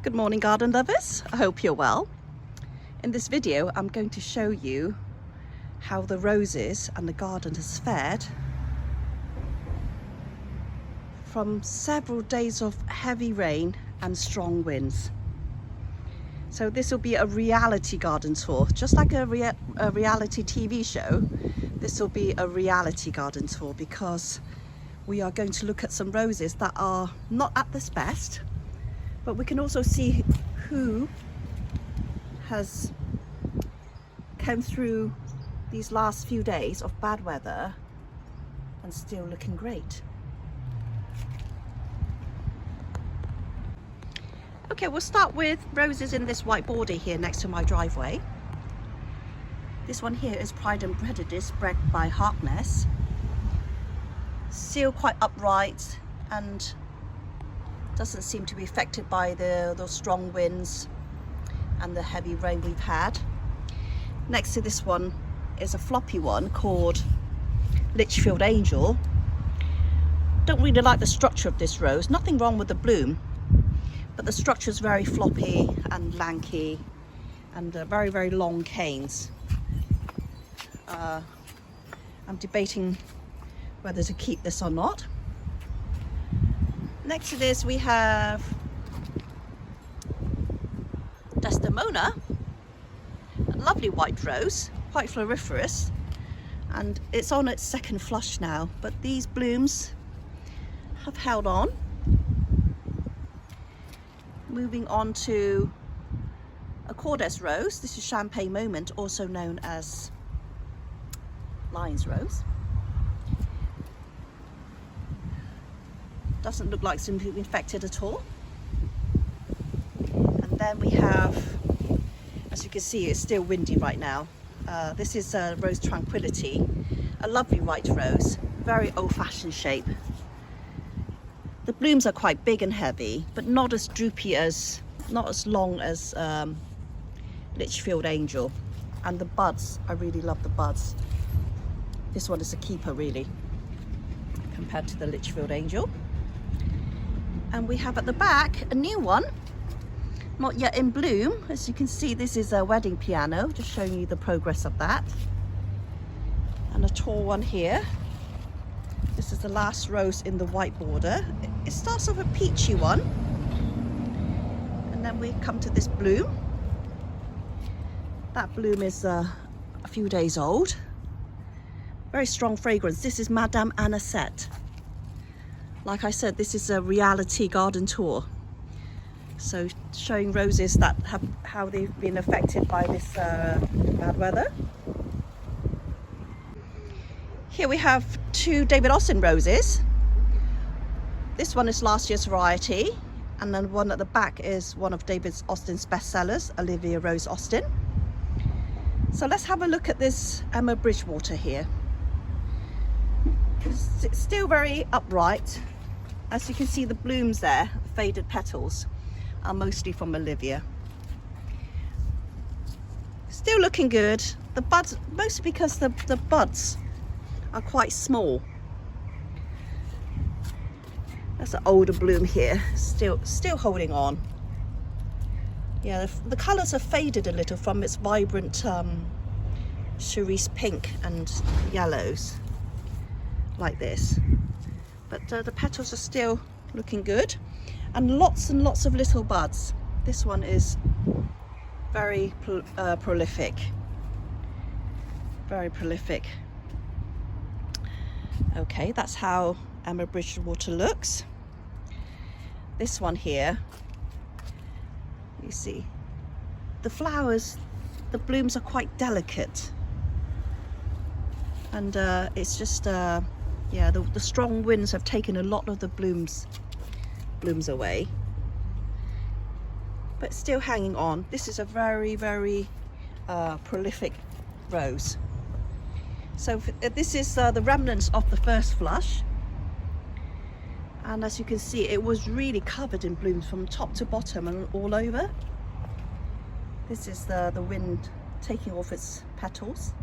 Good morning, garden lovers. I hope you're well. In this video, I'm going to show you how the roses and the garden has fared from several days of heavy rain and strong winds. So this will be a reality garden tour, just like a reality TV show. This will be a reality garden tour because we are going to look at some roses that are not at this best, but we can also see who has come through these last few days of bad weather and still looking great. Okay, we'll start with roses in this white border here next to my driveway. This one here is Pride and Prejudice, bred by Harkness. Still quite upright and doesn't seem to be affected by those strong winds and the heavy rain we've had. Next to this one is a floppy one called Litchfield Angel. Don't really like the structure of this rose. Nothing wrong with the bloom, but the structure is very floppy and lanky and very, very long canes. I'm debating whether to keep this or not. Next to this we have Desdemona, a lovely white rose, quite floriferous, and it's on its second flush now, but these blooms have held on. Moving on to a Kordes rose. This is Champagne Moment, also known as Lion's Rose. Doesn't look like it's been infected at all. And then we have, as you can see, it's still windy right now. This is Rose Tranquility, a lovely white rose, very old-fashioned shape. The blooms are quite big and heavy, but not as droopy as, not as long as Litchfield Angel. And the buds, I really love the buds. This one is a keeper really, compared to the Litchfield Angel. And we have at the back a new one, not yet in bloom. As you can see, this is a wedding piano, just showing you the progress of that. And a tall one here. This is the last rose in the white border. It starts off a peachy one, and then we come to this bloom. That bloom is a few days old. Very strong fragrance. This is Madame Anisette. Like I said, this is a reality garden tour. So showing roses that have how they've been affected by this bad weather. Here we have two David Austin roses. This one is last year's variety, and then one at the back is one of David Austin's bestsellers, Olivia Rose Austin. So let's have a look at this Emma Bridgewater here. It's still very upright. As you can see, the blooms there, faded petals, are mostly from Olivia. Still looking good. The buds, mostly because the buds are quite small. That's an older bloom here, still holding on. Yeah, the colours have faded a little from its vibrant cerise pink and yellows, like this. But the petals are still looking good, and lots of little buds. This one is very prolific, very prolific. Okay, that's how Emma Bridgewater looks. This one here, you see, the flowers, the blooms are quite delicate, and it's just yeah, the strong winds have taken a lot of the blooms away, but still hanging on. This is a very, very prolific rose. So this is the remnants of the first flush, and as you can see, it was really covered in blooms from top to bottom and all over. This is the wind taking off its petals.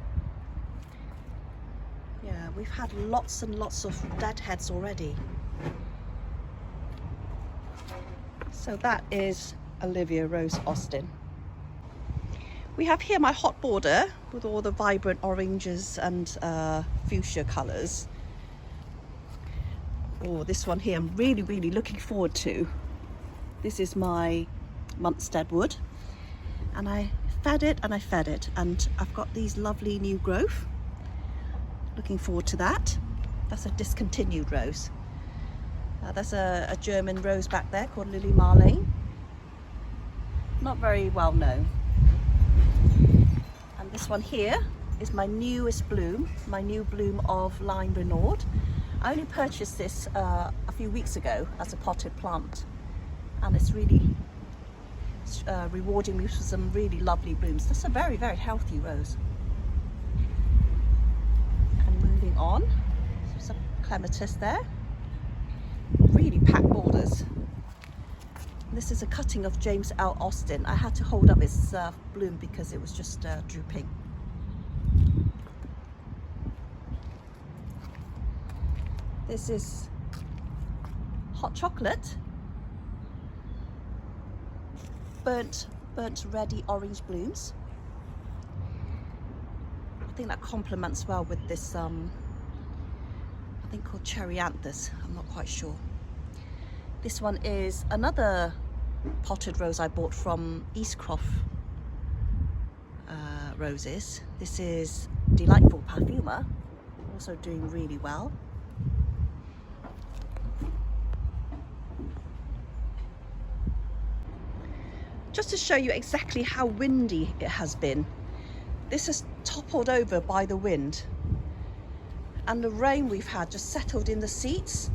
Yeah, we've had lots and lots of deadheads already. So that is Olivia Rose Austin. We have here my hot border with all the vibrant oranges and fuchsia colours. Oh, this one here I'm really looking forward to. This is my Munstead wood, and I fed it and I've got these lovely new growth. Looking forward to that. That's a discontinued rose. There's a German rose back there called Lily Marlene. Not very well known. And this one here is my newest bloom, my new bloom of Lime Renaud. I only purchased this a few weeks ago as a potted plant, and it's really rewarding me with some really lovely blooms. That's a very healthy rose. And moving on, some clematis there. Really packed borders. This is a cutting of James L. Austin. I had to hold up its bloom because it was just drooping. This is hot chocolate. Burnt reddy orange blooms. I think that complements well with this I think called Cherryanthus. I'm not quite sure. This one is another potted rose I bought from Eastcroft Roses. This is Delightful Parfumer, also doing really well. Just to show you exactly how windy it has been, this is toppled over by the wind, and the rain we've had just settled in the seats.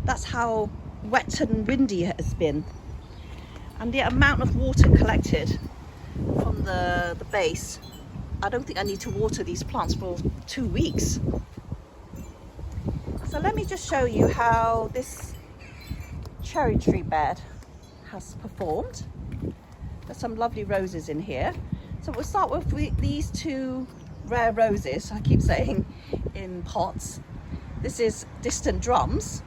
That's how wet and windy it has been. And the amount of water collected from the base, I don't think I need to water these plants for 2 weeks. So let me just show you how this cherry tree bed has performed. There's some lovely roses in here. So we'll start with these two rare roses, I keep saying, in pots. This is Distant Drums.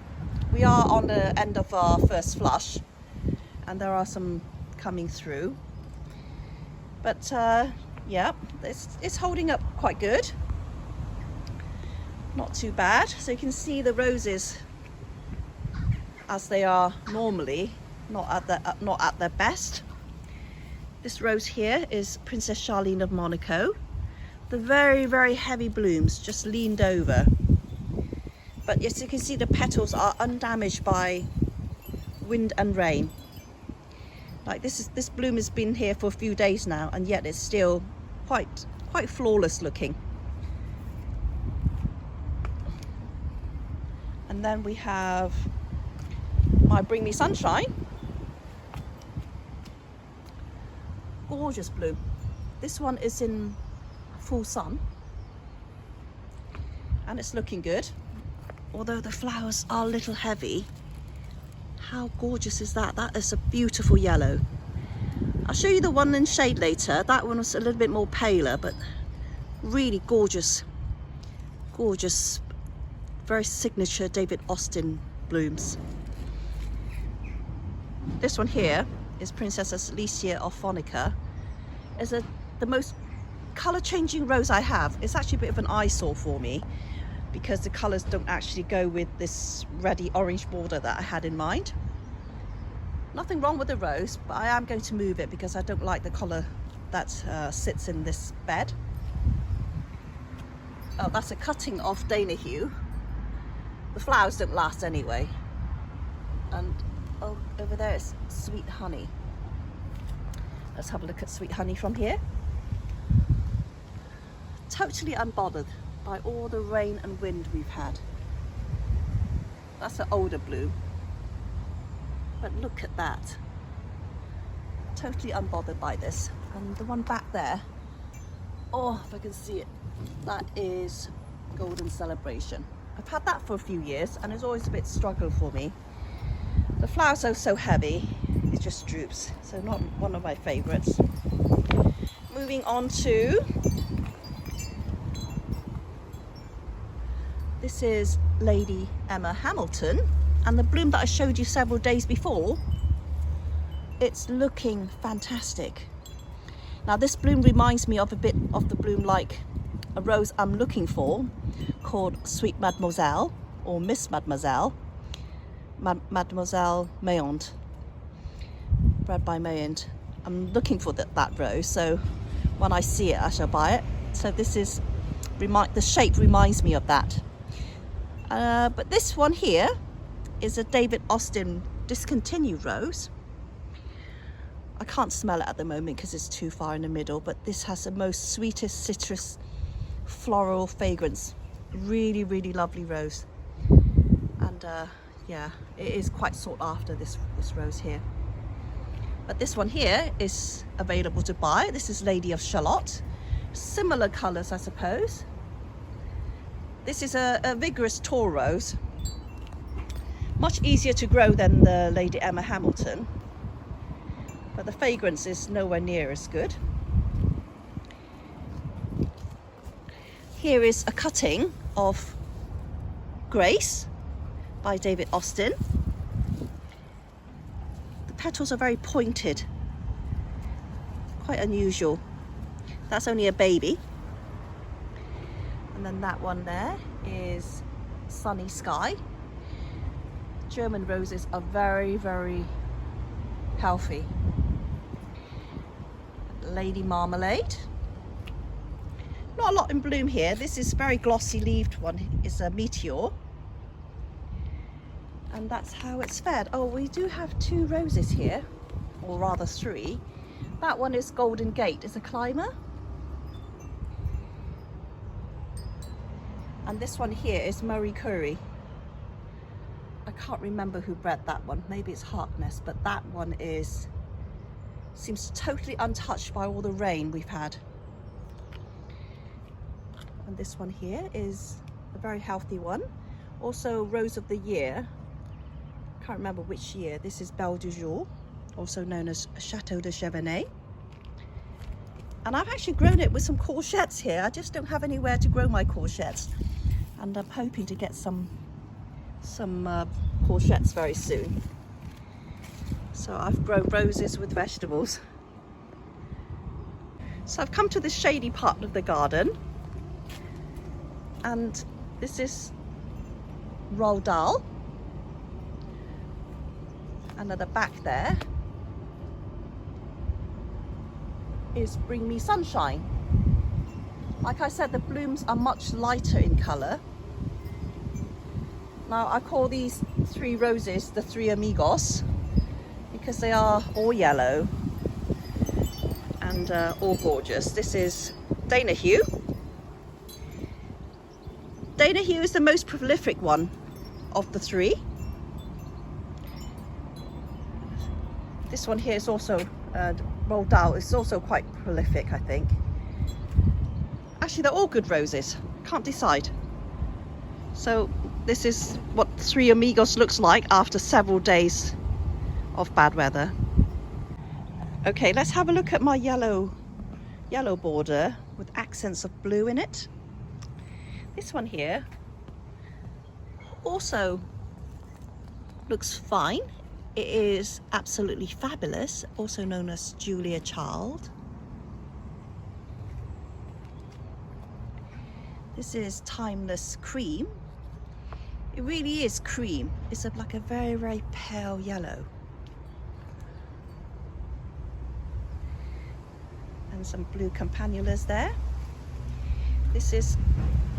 We are on the end of our first flush, and there are some coming through. But yeah, it's holding up quite good. Not too bad. So you can see the roses as they are normally, not at their best. This rose here is Princess Charlene of Monaco. The very heavy blooms just leaned over. But yes, you can see the petals are undamaged by wind and rain. Like this bloom has been here for a few days now, and yet it's still quite flawless looking. And then we have my Bring Me Sunshine. Gorgeous bloom. This one is in full sun, and it's looking good. Although the flowers are a little heavy. How gorgeous is that? That is a beautiful yellow. I'll show you the one in shade later. That one was a little bit more paler, but really gorgeous. Gorgeous, very signature David Austin blooms. This one here is Princess Alicia of Phonica. It's the most colour changing rose I have. It's actually a bit of an eyesore for me, because the colours don't actually go with this reddy orange border that I had in mind. Nothing wrong with the rose, but I am going to move it because I don't like the colour that sits in this bed. Oh, that's a cutting of Danahue. The flowers don't last anyway. And oh, over there is Sweet Honey. Let's have a look at Sweet Honey from here. Totally unbothered by all the rain and wind we've had. That's an older bloom, but look at that. Totally unbothered by this. And the one back there, oh, if I can see it, that is Golden Celebration. I've had that for a few years, and it's always a bit struggle for me. The flowers are so heavy, it just droops, so not one of my favorites. Moving on to, this is Lady Emma Hamilton, and the bloom that I showed you several days before it's looking fantastic. Now this bloom reminds me of a bit of the bloom like a rose I'm looking for called Sweet Mademoiselle or Miss Mademoiselle, Mademoiselle Meilland, bred by Meilland. I'm looking for that rose, so when I see it I shall buy it. So this is, the shape reminds me of that. But this one here is a David Austin discontinued rose. I can't smell it at the moment because it's too far in the middle, but this has the most sweetest citrus floral fragrance. Really, really lovely rose. And yeah, it is quite sought after, this rose here. But this one here is available to buy. This is Lady of Shalott. Similar colours, I suppose. This is a vigorous tall rose. Much easier to grow than the Lady Emma Hamilton. But the fragrance is nowhere near as good. Here is a cutting of Grace by David Austin. The petals are very pointed, quite unusual. That's only a baby. And then that one there is Sunny Sky. German roses are very, very healthy. Lady Marmalade. Not a lot in bloom here. This is very glossy leaved one. It's a Meteor. And that's how it's fared. Oh, we do have 2 roses here, or rather 3. That one is Golden Gate. It's a climber. And this one here is Marie Curie. I can't remember who bred that one. Maybe it's Harkness, but that one seems totally untouched by all the rain we've had. And this one here is a very healthy one. Also Rose of the Year. Can't remember which year. This is Belle du Jour, also known as Chateau de Chevenay. And I've actually grown it with some courgettes here. I just don't have anywhere to grow my courgettes. And I'm hoping to get some courgettes very soon. So I've grown roses with vegetables. So I've come to this shady part of the garden. And this is Roald Dahl. And at the back there is Bring Me Sunshine. Like I said, the blooms are much lighter in colour. Now I call these 3 roses the 3 amigos because they are all yellow and all gorgeous. This is Danahue. Danahue is the most prolific one of the 3. This one here is also Roald Dahl. It's also quite prolific, I think. Actually, they're all good roses. Can't decide. So this is what 3 amigos looks like after several days of bad weather. Okay, let's have a look at my yellow border with accents of blue in it. This one here also looks fine. It is absolutely fabulous, also known as Julia Child. This is Timeless Cream. It really is cream. It's like a very, very pale yellow. And some blue campanulas there. This is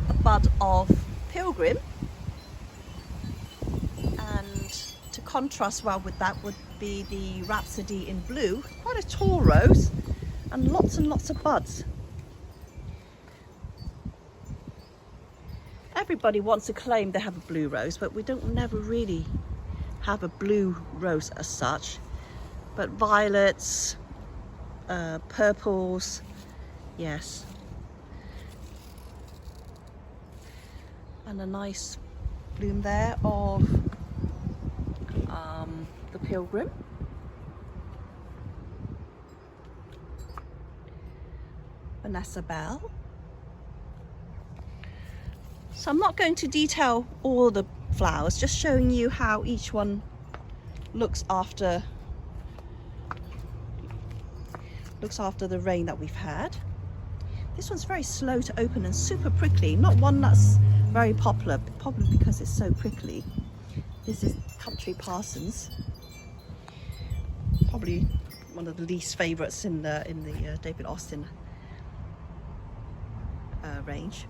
a bud of Pilgrim. And to contrast well with that would be the Rhapsody in Blue. Quite a tall rose and lots of buds. Everybody wants to claim they have a blue rose, but we don't never really have a blue rose as such. But violets, purples, yes. And a nice bloom there of the Pilgrim. Vanessa Bell. So I'm not going to detail all the flowers, just showing you how each one looks after Looks after the rain that we've had. This one's very slow to open and super prickly. Not one that's very popular, probably because it's so prickly. This is Country Parsons. Probably one of the least favourites in the David Austin range.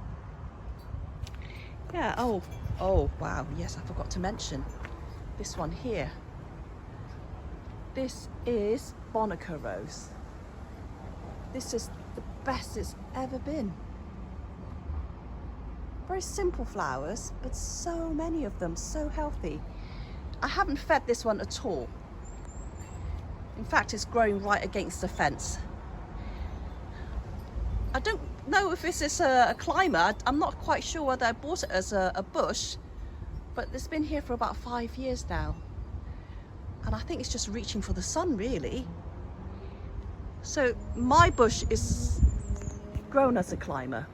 Yeah. Oh wow, yes, I forgot to mention this one here. This is Bonica Rose. This is the best it's ever been. Very simple flowers, but so many of them, so healthy. I haven't fed this one at all. In fact, it's growing right against the fence. I don't know if this is a climber. I'm not quite sure whether I bought it as a bush, but it's been here for about 5 years now. And I think it's just reaching for the sun, really. So my bush is grown as a climber.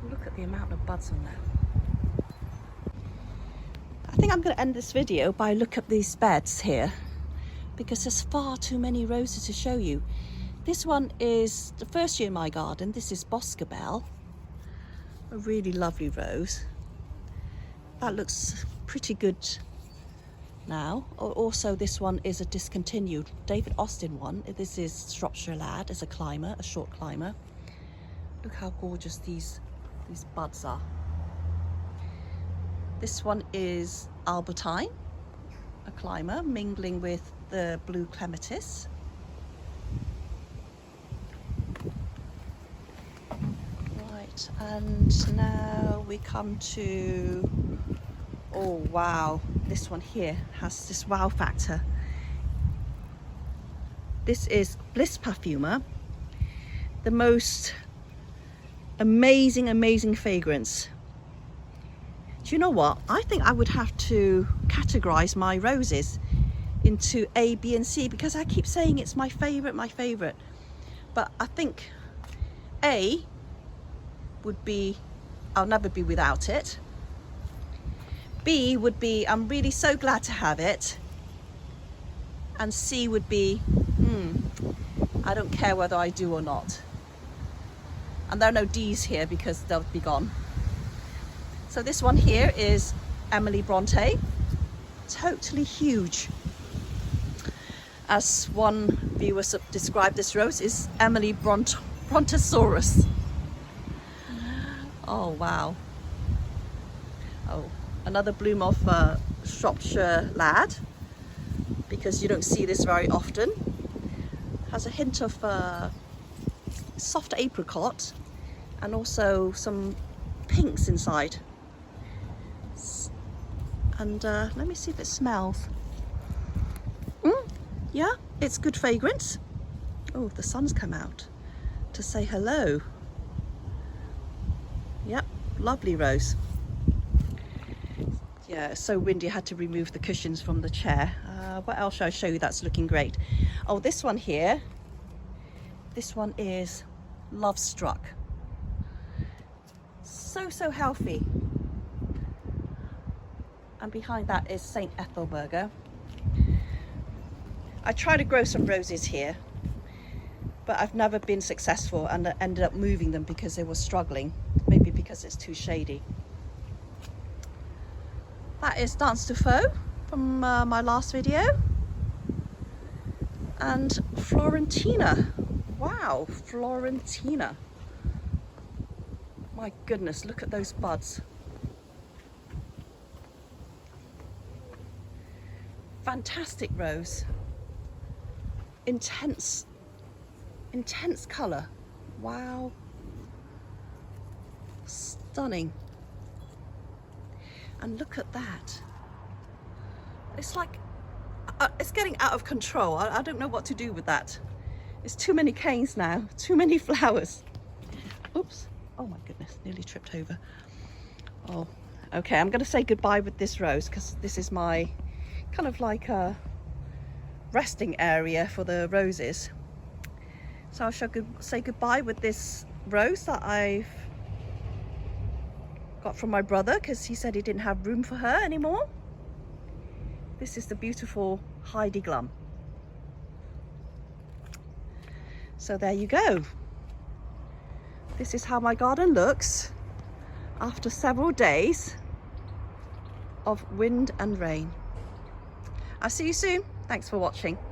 Look at the amount of buds on there. I think I'm going to end this video by looking at these beds here, because there's far too many roses to show you. This one is the first year in my garden. This is Boscobel, a really lovely rose. That looks pretty good now. Also, this one is a discontinued David Austin one. This is Shropshire Lad, as a climber, a short climber. Look how gorgeous these buds are. This one is Albertine, a climber, mingling with the blue clematis. Right, and now we come to, oh wow, this one here has this wow factor. This is Bliss Parfumer, the most amazing fragrance. Do you know what? I think I would have to categorize my roses into A, B and C, because I keep saying it's my favorite. But I think A would be, I'll never be without it. B would be, I'm really so glad to have it. And C would be, I don't care whether I do or not. And there are no D's here because they'll be gone. So this one here is Emily Bronte. Totally huge. As one viewer described this rose, is Emily Brontosaurus. Oh wow. Oh, another bloom of Shropshire Lad, because you don't see this very often. Has a hint of soft apricot and also some pinks inside. And let me see if it smells. Yeah, it's good fragrance. Oh, the sun's come out to say hello. Yep, lovely rose. Yeah, it's so windy I had to remove the cushions from the chair. What else should I show you that's looking great? Oh, this one here. This one is Love Struck. So healthy. And behind that is St. Ethelberger. I tried to grow some roses here, but I've never been successful, and I ended up moving them because they were struggling. Maybe because it's too shady. That is Dance de Faux from my last video. And Florentina. Wow, Florentina. My goodness, look at those buds. Fantastic rose. Intense colour. Wow. Stunning. And look at that. It's like, it's getting out of control. I don't know what to do with that. It's too many canes now, too many flowers. Oops. Oh my goodness, nearly tripped over. Oh, okay, I'm going to say goodbye with this rose because this is my kind of like a resting area for the roses. So I shall say goodbye with this rose that I've got from my brother because he said he didn't have room for her anymore. This is the beautiful Heidi Glum. So there you go. This is how my garden looks after several days of wind and rain. I'll see you soon. Thanks for watching.